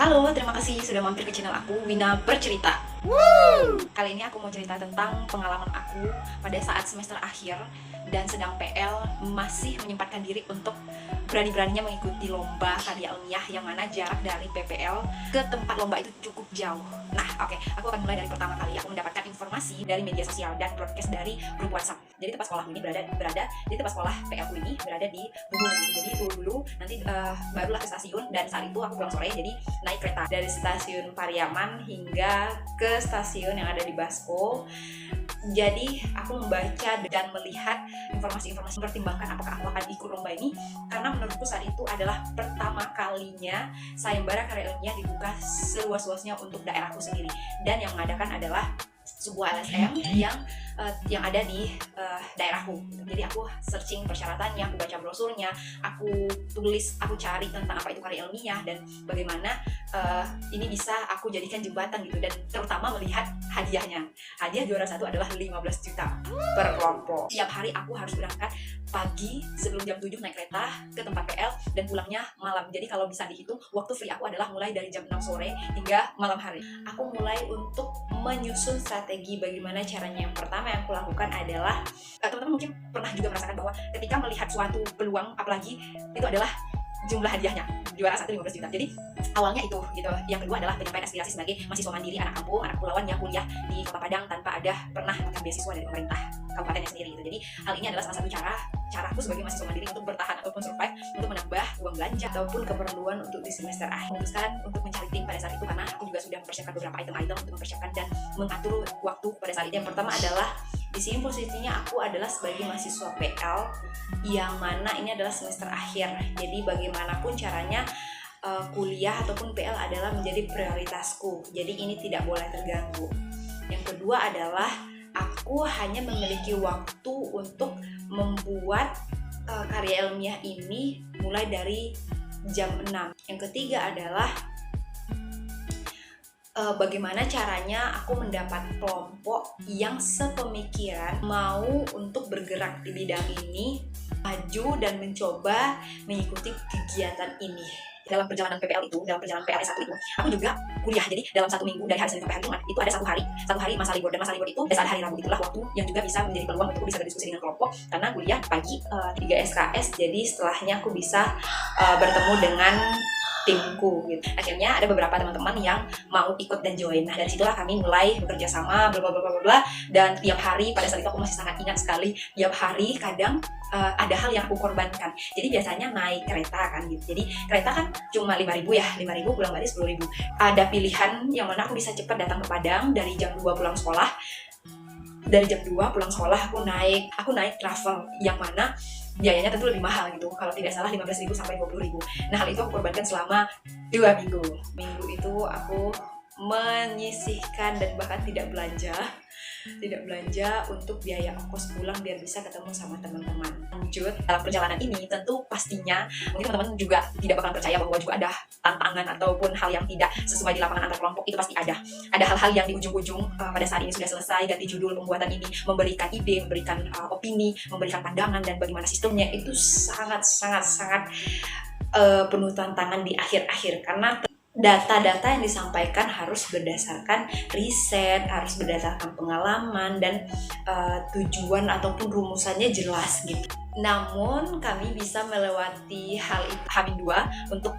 Halo, terima kasih sudah mampir ke channel aku, Wina Bercerita. Kali ini aku mau cerita tentang pengalaman aku pada saat semester akhir dan sedang PL masih menyempatkan diri untuk berani-beraninya mengikuti lomba karya ilmiah yang mana jarak dari PPL ke tempat lomba itu cukup jauh. Nah, oke, aku akan mulai dari pertama kali aku mendapatkan informasi dari media sosial dan broadcast dari grup WhatsApp. Jadi tempat sekolah ini berada di tempat sekolah PL ku ini berada di Bubul. Jadi dulu nanti barulah ke stasiun, dan saat itu aku pulang sore jadi naik kereta dari stasiun Pariaman hingga ke stasiun yang ada di Basko. Jadi aku membaca dan melihat informasi-informasi, mempertimbangkan apakah aku akan ikut lomba ini, karena menurutku saat itu adalah pertama kalinya sayembara karya ilmiah dibuka seluas-luasnya untuk daerahku sendiri, dan yang mengadakan adalah sebuah LSM yang ada di daerahku. Jadi aku searching persyaratannya, aku baca brosurnya, aku tulis, aku cari tentang apa itu karya ilmiah dan bagaimana ini bisa aku jadikan jembatan gitu, dan terutama melihat hadiahnya. Hadiah juara satu adalah 15 juta per kelompok. Tiap hari aku harus berangkat pagi sebelum jam 7 naik kereta ke tempat PL dan pulangnya malam. Jadi kalau bisa dihitung, waktu free aku adalah mulai dari jam 6 sore hingga malam hari. Aku mulai untuk menyusun strategi bagaimana caranya. Yang pertama yang aku lakukan adalah, teman-teman mungkin pernah juga merasakan bahwa ketika melihat suatu peluang, apalagi itu adalah jumlah hadiahnya juara satu 15 juta. Jadi awalnya itu gitu. Yang kedua adalah penyampaian aspirasi sebagai mahasiswa mandiri, anak kampung, anak pulauan yang kuliah di Kota Padang tanpa ada pernah mendapatkan beasiswa dari pemerintah kabupatennya sendiri gitu. Jadi hal ini adalah salah satu caraku sebagai mahasiswa mandiri untuk bertahan ataupun survive, untuk menambah uang belanja ataupun keperluan untuk di semester akhir. Memutuskan untuk mencari tim pada saat itu karena aku juga sudah mempersiapkan beberapa item-item untuk mempersiapkan dan mengatur waktu pada saat itu. Yang pertama adalah, di sini posisinya aku adalah sebagai mahasiswa PL yang mana ini adalah semester akhir. Jadi bagaimanapun caranya kuliah ataupun PL adalah menjadi prioritasku. Jadi ini tidak boleh terganggu. Yang kedua adalah aku hanya memiliki waktu untuk membuat karya ilmiah ini mulai dari jam 6. Yang ketiga adalah bagaimana caranya aku mendapat kelompok yang sepemikiran mau untuk bergerak di bidang ini, maju dan mencoba mengikuti kegiatan ini. Dalam perjalanan PPL itu, dalam perjalanan PL S1 itu, aku juga kuliah. Jadi dalam satu minggu dari hari Senin sampai hari Jumat itu ada satu hari masa libur, dan masa libur itu pada saat hari Rabu itulah waktu yang juga bisa menjadi peluang untuk bisa berdiskusi dengan kelompok, karena kuliah pagi 3 SKS. Jadi setelahnya aku bisa bertemu dengan timku gitu. Akhirnya ada beberapa teman-teman yang mau ikut dan join. Nah, dari situlah kami mulai bekerja sama, bla bla bla bla bla. Dan tiap hari pada saat itu aku masih sangat ingat sekali, tiap hari kadang ada hal yang aku korbankan. Jadi biasanya naik kereta kan gitu. Jadi kereta kan cuma 5.000 ya, 5.000 pulang balik 10.000. Ada pilihan yang mana aku bisa cepat datang ke Padang dari jam 2 pulang sekolah. Dari jam 2 pulang sekolah aku naik travel yang mana biayanya tentu lebih mahal gitu. Kalau tidak salah 15.000 sampai 20.000. Nah, hal itu aku korbankan selama 2 minggu. Minggu itu aku menyisihkan dan bahkan tidak belanja untuk biaya ongkos pulang biar bisa ketemu sama teman-teman. Lanjut, dalam perjalanan ini tentu pastinya mungkin teman-teman juga tidak bakalan percaya bahwa juga ada tantangan ataupun hal yang tidak sesuai di lapangan antar kelompok. Itu pasti ada hal-hal yang di ujung-ujung pada saat ini sudah selesai, ganti judul pembuatan ini, memberikan ide, memberikan opini, memberikan pandangan dan bagaimana sistemnya, itu sangat penuh tantangan di akhir-akhir, karena data-data yang disampaikan harus berdasarkan riset, harus berdasarkan pengalaman, dan tujuan ataupun rumusannya jelas gitu. Namun kami bisa melewati hal itu H-2 untuk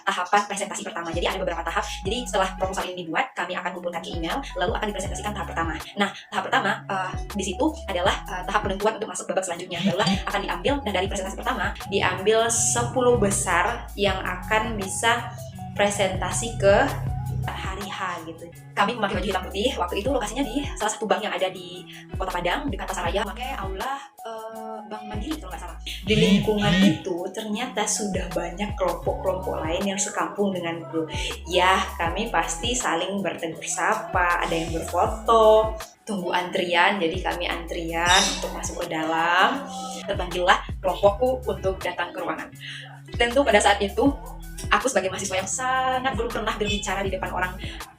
tahapan presentasi pertama. Jadi ada beberapa tahap. Jadi setelah proposal ini dibuat, kami akan kumpulkan ke email, lalu akan dipresentasikan tahap pertama. Nah, tahap pertama di situ adalah tahap penentuan untuk masuk babak selanjutnya. Lalu akan diambil, dan dari presentasi pertama diambil 10 besar yang akan bisa presentasi ke hari H gitu. Kami memakai baju hitam putih. Waktu itu lokasinya di salah satu bank yang ada di Kota Padang dekat Pasaraya, pakai aula Bank Mandiri kalau nggak salah. Di lingkungan itu ternyata sudah banyak kelompok-kelompok lain yang sekampung denganku. Ya, kami pasti saling bertegur sapa, ada yang berfoto, tunggu antrian. Jadi kami antrian untuk masuk ke dalam. Terpanggillah kelompokku untuk datang ke ruangan. Tentu pada saat itu aku sebagai mahasiswa yang sangat belum pernah berbicara di depan orang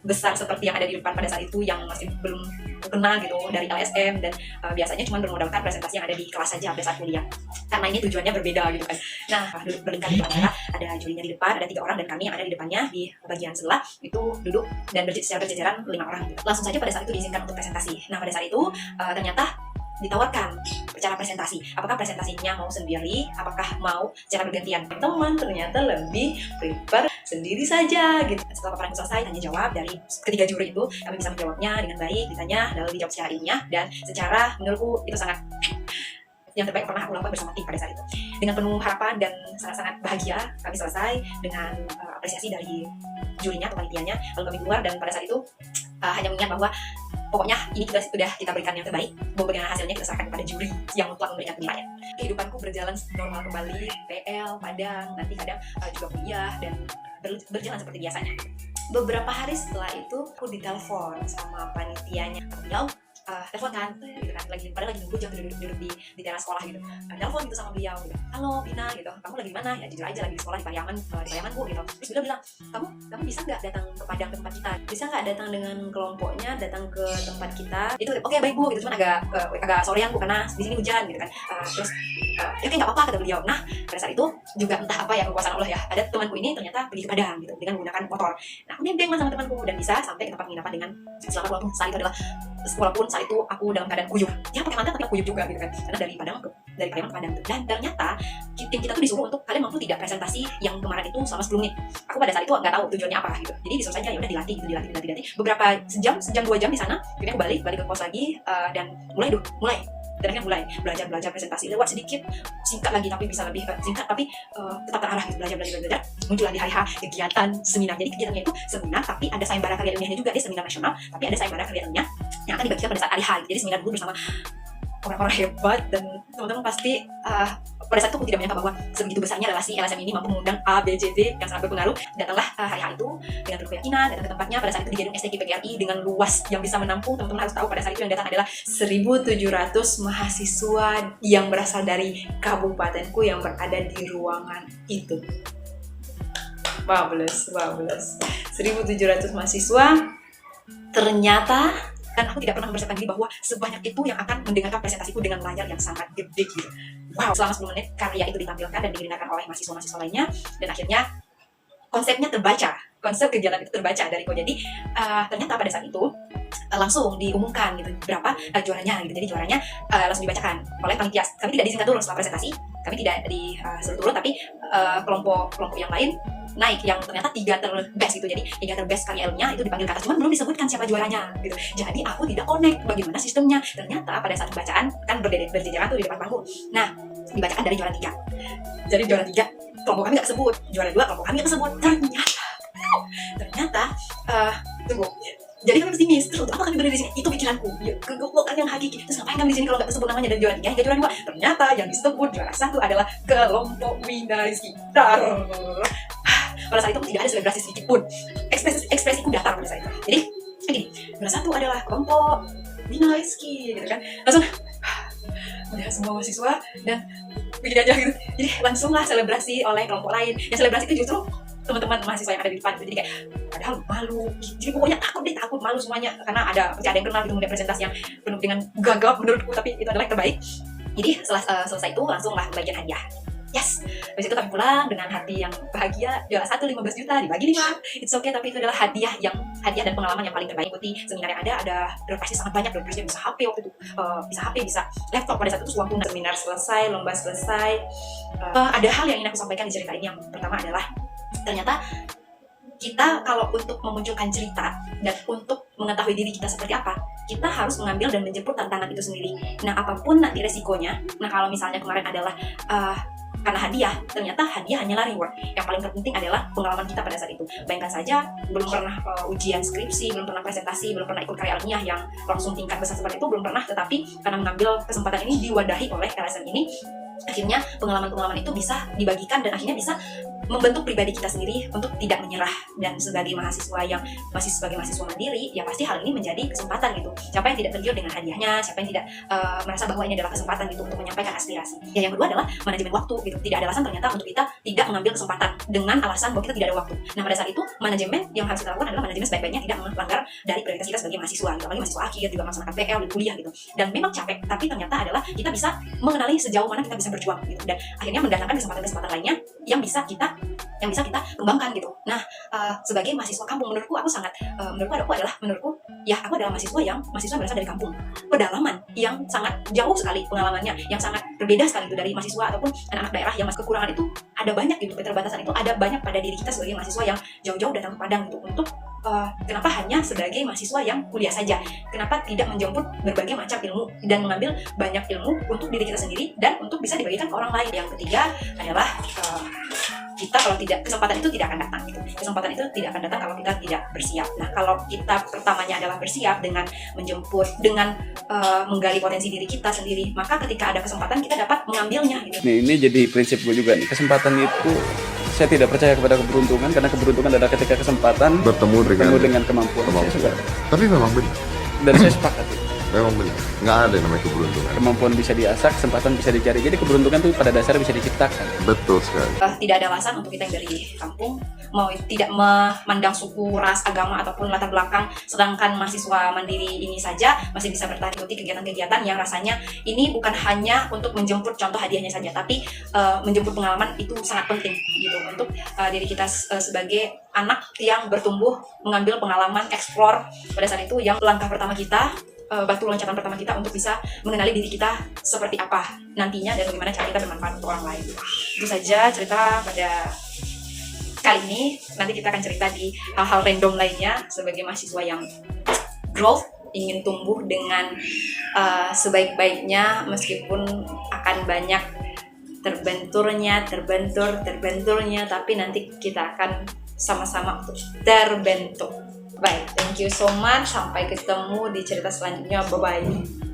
besar seperti yang ada di depan pada saat itu, yang masih belum kenal gitu dari LSM, dan biasanya cuma bermodalkan presentasi yang ada di kelas saja pada saat kuliah, karena ini tujuannya berbeda gitu kan. Nah, duduk berlingkar di antara, ada jurinya di depan, ada 3 orang, dan kami yang ada di depannya di bagian sebelah itu duduk dan secara berjajaran 5 orang gitu. Langsung saja pada saat itu diizinkan untuk presentasi. Nah, pada saat itu ternyata ditawarkan cara presentasi, apakah presentasinya mau sendiri, apakah mau cara bergantian. Teman ternyata lebih prefer sendiri saja gitu. Setelah paparan selesai, tanya jawab dari ketiga juri itu, kami bisa menjawabnya dengan baik, ditanya lalu dijawab secara ilmiah, dan secara menurutku itu sangat yang terbaik pernah aku lakukan bersama tim pada saat itu. Dengan penuh harapan dan sangat-sangat bahagia, kami selesai dengan apresiasi dari jurinya atau panitianya. Lalu kami keluar, dan pada saat itu hanya mengingat bahwa pokoknya ini sudah kita berikan yang terbaik, bahwa bagaimana hasilnya kita serahkan kepada juri yang telah memberikan penilaian. Kehidupanku berjalan normal kembali, PL, Padang, nanti kadang juga kuliah, dan berjalan seperti biasanya. Beberapa hari setelah itu aku ditelepon sama panitianya. Beliau telepon kan, gitu kan, padahal lagi nunggu jam duduk di teras sekolah gitu. Telepon gitu sama beliau gitu. Halo Bina gitu, kamu lagi di mana? Ya jujur aja lagi di sekolah di Pariaman Bu gitu. Terus beliau bilang, kamu bisa nggak datang ke Padang, ke tempat kita? Bisa nggak datang dengan kelompoknya, datang ke tempat kita? Itu oke, baik Bu gitu, cuman agak sorean Bu karena di sini hujan gitu kan. Terus oke, nggak apa-apa kata beliau. Nah, pada saat itu juga entah apa ya, kekuasaan Allah ya, ada temanku ini ternyata pergi ke Padang gitu dengan menggunakan motor. Nah, aku nebeng sama temanku dan bisa sampai ke tempat penginapan dengan selamat, walaupun saat itu aku dalam keadaan kuyup. Ya pakai mantel tapi aku kuyup juga gitu kan. Karena dari Pariaman ke Padang tuh. Dan ternyata tim kita tuh disuruh untuk kalian mampu tidak presentasi yang kemarin itu selama 10 menit. Aku pada saat itu nggak tahu tujuannya apa gitu. Jadi disuruh saja, ya udah dilatih. Beberapa sejam 2 jam di sana. Kemudian aku balik ke kos lagi dan mulai. Dan akhirnya mulai belajar presentasi lewat sedikit singkat lagi, tapi bisa lebih singkat tapi tetap terarah gitu, belajar. Muncullah di hari H kegiatan seminar. Jadi kegiatannya itu seminar tapi ada sayembara karya ilmiahnya juga. Dia seminar nasional tapi ada sayembara karya ilmiah yang akan dibagikan pada saat hari H. Jadi seminar dulu bersama orang-orang hebat, dan teman-teman pasti pada saat itu aku tidak menyangka bahwa sebegitu besarnya relasi LSM ini mampu mengundang A, B, C, D yang sangat berpengaruh. Datanglah hari H itu dengan penuh keyakinan, datang ke tempatnya pada saat itu di gedung STQ PGRI dengan luas yang bisa menampung. Teman-teman harus tahu pada saat itu yang datang adalah 1.700 mahasiswa yang berasal dari kabupatenku yang berada di ruangan itu. Bablas. 1.700 mahasiswa. Ternyata dan aku tidak pernah mempersiapkan diri bahwa sebanyak itu yang akan mendengarkan presentasiku dengan layar yang sangat gede gitu. Wow, selama 10 menit karya itu ditampilkan dan didengarkan oleh mahasiswa-mahasiswa lainnya, dan akhirnya konsep kegiatan itu terbaca dariku. Jadi ternyata pada saat itu langsung diumumkan gitu berapa juaranya gitu. Jadi juaranya langsung dibacakan oleh panitia. Kami tidak diizinkan turun setelah presentasi, kami tidak disuruh turun, tapi kelompok yang lain naik yang ternyata 3 terbest gitu. Jadi 3 terbest karya ilmiah itu dipanggil ke atas, cuman belum disebutkan siapa juaranya gitu. Jadi aku tidak connect bagaimana sistemnya. Ternyata pada saat pembacaan kan berjejeran tuh di depan panggung. Nah, dibacakan dari juara 3. Jadi juara 3 kelompok kami nggak kesebut, juara 2 kelompok kami nggak kesebut. Ternyata tunggu. Jadi kami pesimis, terus untuk apa kami berada di sini? Itu pikiranku, kegoblokan yang hakiki. Terus ngapain kami di sini kalau nggak disebut namanya dari juara 3 hingga juara 2? Ternyata yang disebut juara 1 adalah kelompok Wina Rizky. Pada saat itu tidak ada selebrasi sedikit pun. Ekspresiku datar pada saat itu. Jadi gini, juara 1 adalah kelompok Wina Rizky gitu kan. Langsung melihat semua mahasiswa dan begini aja gitu. Jadi langsunglah selebrasi oleh kelompok lain. Yang selebrasi itu justru teman-teman mahasiswa yang ada di depan. Jadi kayak padahal malu. Jadi pokoknya takut malu semuanya karena ada ada yang kenal gitu, melihat presentasi yang penuh dengan gagap menurutku, tapi itu adalah yang terbaik. Jadi setelah selesai itu langsunglah bagian hadiah. Yes, habis itu kami pulang dengan hati yang bahagia. Juara 1 15 juta dibagi 5. It's okay, tapi itu adalah hadiah dan pengalaman yang paling terbaik. Ikuti seminar yang ada donasi sangat banyak. Donasi bisa HP waktu itu, bisa HP, bisa laptop pada saat itu. Waktu seminar selesai, lomba selesai, ada hal yang ingin aku sampaikan di cerita ini. Yang pertama adalah ternyata kita kalau untuk memunculkan cerita dan untuk mengetahui diri kita seperti apa, kita harus mengambil dan menjemput tantangan itu sendiri. Nah, apapun nanti resikonya. Nah, kalau misalnya kemarin adalah karena hadiah, ternyata hadiah hanyalah reward. Yang paling terpenting adalah pengalaman kita pada saat itu. Bayangkan saja, belum pernah ujian skripsi, belum pernah presentasi, belum pernah ikut karya ilmiah yang langsung tingkat besar seperti itu, belum pernah. Tetapi karena mengambil kesempatan ini diwadahi oleh LSM ini, akhirnya pengalaman-pengalaman itu bisa dibagikan dan akhirnya bisa membentuk pribadi kita sendiri untuk tidak menyerah. Dan sebagai mahasiswa yang masih sebagai mahasiswa mandiri, ya pasti hal ini menjadi kesempatan gitu. Siapa yang tidak tergiur dengan hadiahnya, siapa yang tidak merasa bahwa ini adalah kesempatan gitu untuk menyampaikan aspirasi. Ya, yang kedua adalah manajemen waktu gitu. Tidak ada alasan ternyata untuk kita tidak mengambil kesempatan dengan alasan bahwa kita tidak ada waktu. Nah, pada saat itu manajemen yang harus kita lakukan adalah manajemen sebaik-baiknya tidak melanggar dari prioritas kita sebagai mahasiswa gitu. Apalagi mahasiswa akhir juga melaksanakan PL dan kuliah gitu. Dan memang capek, tapi ternyata adalah kita bisa mengenali sejauh mana kita bisa berjuang gitu. Dan akhirnya mendatangkan kesempatan-kesempatan lainnya yang bisa kita kembangkan gitu. Nah, sebagai mahasiswa kampung, menurutku aku adalah mahasiswa berasal dari kampung. Pedalaman yang sangat jauh sekali pengalamannya, yang sangat berbeda sekali itu dari mahasiswa ataupun anak-anak daerah yang masih kekurangan itu ada banyak gitu. Keterbatasan itu ada banyak pada diri kita sebagai mahasiswa yang jauh-jauh datang ke Padang gitu untuk kenapa hanya sebagai mahasiswa yang kuliah saja? Kenapa tidak menjemput berbagai macam ilmu dan mengambil banyak ilmu untuk diri kita sendiri dan untuk bisa dibagikan ke orang lain? Yang ketiga adalah kita kalau tidak, kesempatan itu tidak akan datang gitu. Kesempatan itu tidak akan datang kalau kita tidak bersiap. Nah, kalau kita pertamanya adalah bersiap dengan menjemput, dengan menggali potensi diri kita sendiri, maka ketika ada kesempatan kita dapat mengambilnya gitu. Nih, ini jadi prinsip gue juga nih. Kesempatan itu saya tidak percaya kepada keberuntungan, karena keberuntungan adalah ketika kesempatan bertemu dengan kemampuan. Tapi memang benar. Dan saya sepakat itu. Memang benar. Nggak ada yang namanya keberuntungan. Kemampuan bisa diasah, kesempatan bisa dicari. Jadi keberuntungan itu pada dasarnya bisa diciptakan. Betul sekali. Tidak ada alasan untuk kita yang dari kampung mau tidak memandang suku, ras, agama ataupun latar belakang, sedangkan mahasiswa mandiri ini saja masih bisa bertahan ikuti kegiatan-kegiatan yang rasanya ini bukan hanya untuk menjemput contoh hadiahnya saja, tapi menjemput pengalaman itu sangat penting gitu untuk diri kita sebagai anak yang bertumbuh, mengambil pengalaman, explore pada saat itu yang langkah pertama kita, batu loncatan pertama kita untuk bisa mengenali diri kita seperti apa nantinya dan bagaimana cara kita bermanfaat untuk orang lain. Itu saja cerita pada kali ini. Nanti kita akan cerita di hal-hal random lainnya sebagai mahasiswa yang growth, ingin tumbuh dengan sebaik-baiknya meskipun akan banyak terbenturnya, tapi nanti kita akan sama-sama untuk terbentuk. Baik, thank you so much. Sampai ketemu di cerita selanjutnya. Bye-bye.